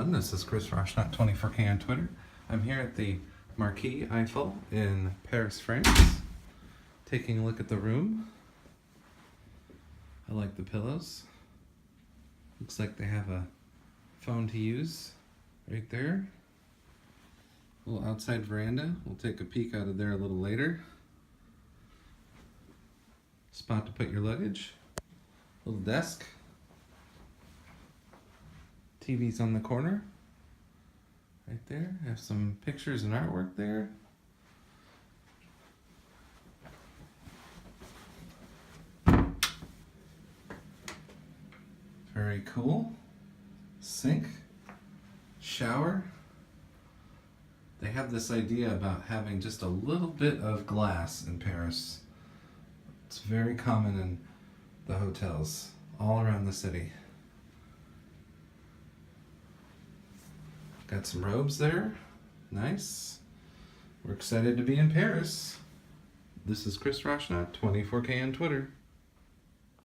everyone. This is Chris Rochnock, 24K on Twitter. I'm here at the Marquis Eiffel in Paris, France, taking a look at the room. I like the pillows. Looks like they have a phone to use right there. A little outside veranda. We'll take a peek out of there a little later. Spot to put your luggage. Little desk. TV's on the corner. Right there. Have some pictures and artwork there. Very cool. Sink. Shower. They have this idea about having just a little bit of glass in Paris. It's very common in the hotels all around the city. Got some robes there. Nice. We're excited to be in Paris. This is Chris Rochnock, 24K on Twitter.